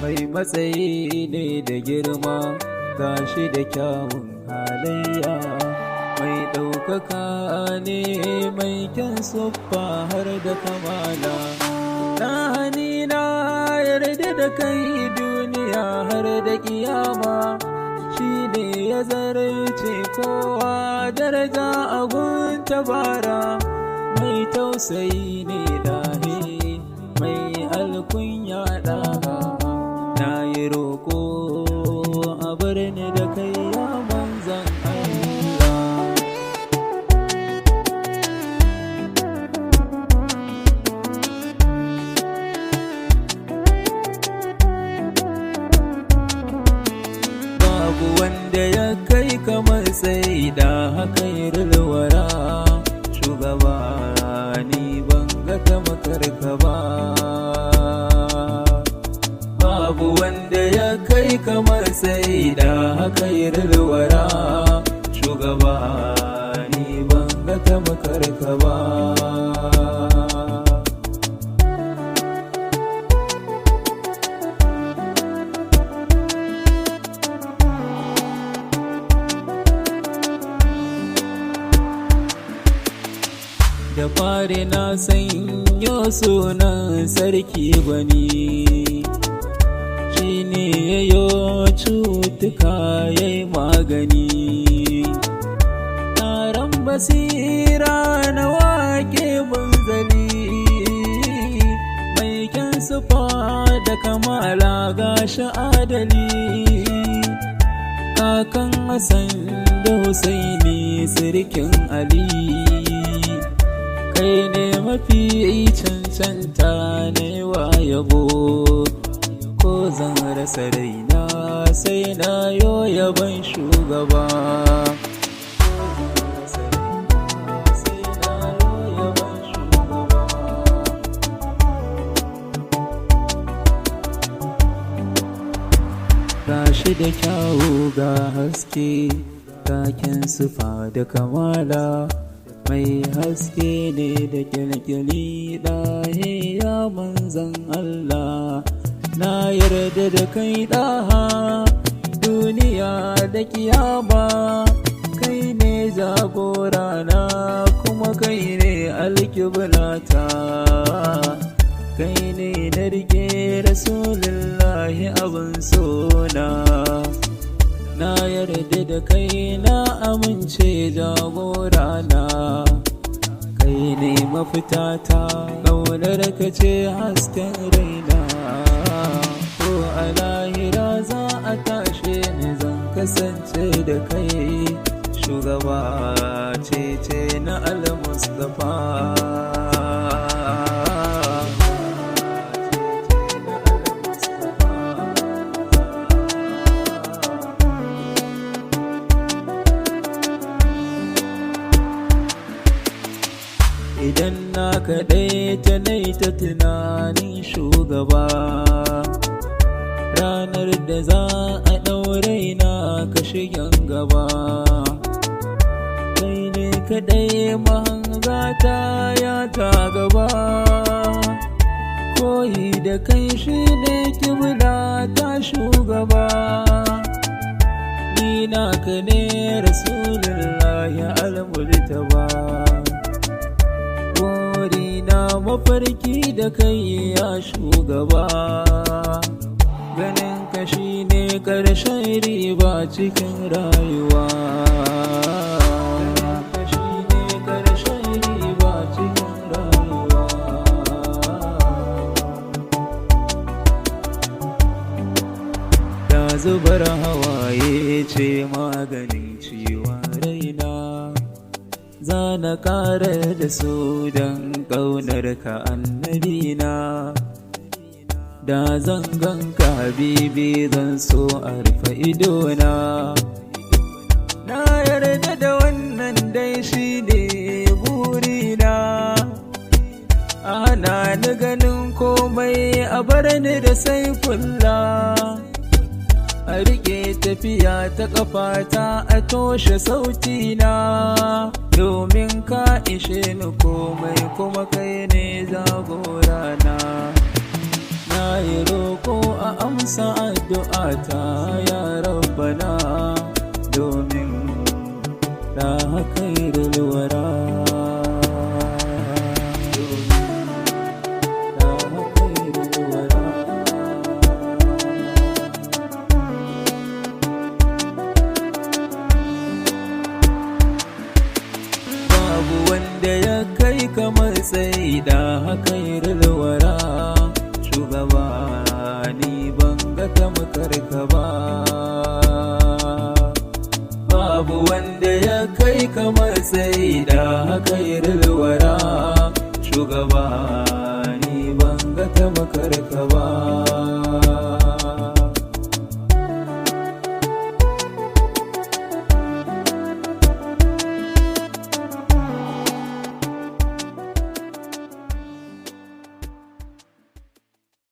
Mai matsayi ne da girma, gashi da kyawun halayya, mai ɗaukaka ne mai kyan siffa har da kamala. Na hani na yarda da kai duniya har da kiyama, shi ne ya zarce kowa daraja a gun tabara. Mai tausayi ne dahe, mai alkunya ɗaha. Na yi roƙo a bar ni da kai ya manzan Allah. Babu wanda ya kai kamar sai da haka yi rilwara. Shugaba ni ban ga tamakarka ba. Babu wanda ya kai kamar sai da haka yi rilwara. Shugaba ni ban ga tamakarka ba. Da fari na sanyo sunan sarki gwani, shi ne ya yo cutuka ya yi magani. Taron basira na wake munzali, mai kyan sufa da kamala gashi adali. Kakan Hassan da Husaini sirikin Ali, kai ne mafi cancanta na wa yabo. Ko zan rasa raina sai na yo yaban shugaba. Gashi da kyawu ga haske, taken sufa da kamala, mai haske ne da kyalkyali ɗahe ya manzan Allah. Na yarda da kai ɗaha duniya da kiyama, kai ne jagorana kuma kai ne alkiblata. Kai ne na rike Rasulullahi abin sona. Na yarda da kai na amince jagorana. Kai ne mafitata, ƙaunar ka ce hasken raina. Ko a lahira za a tashe ni zan kasance da kai. Shugaba ce na al-Mustafa. Idan na kaɗai ta nai ta tunanin shugaba, ranar da za a ɗaure na ka shigen gaba. Kai ne kaɗai mahangata ya ta gaba, koyi da kai shi ne kibla ta shugaba. Ni naka ne Rasulullahi al-Murtaba. Na mafarki da kai ya shugaba, ganin ka shi ne ƙarshen riba cikin rayuwa. Da zubar hawaye ce maganin ciwon raina, za na ƙarar da su don ƙaunar ka annabina. Da zan ganka habibi zan so a rufe idona. Na yarda da wannan dai shi ne burina, ana ni ganin komai a bar ni da Saifullah. A tafiya ta ƙafata a toshe sautina, domin ka ishe ni komai kuma kai ne jagorana. Na yi roƙo a amsa addu'ata ya rabbana, domin da khairul wara. Babu wanda ya kai kamar tsayi da khairul wara, shugaba ni ban ga tamkar ka ba. Babu wanda ya kai kamar tsayi da khairul wara, shugaba ni ban ga tamkar ka ba.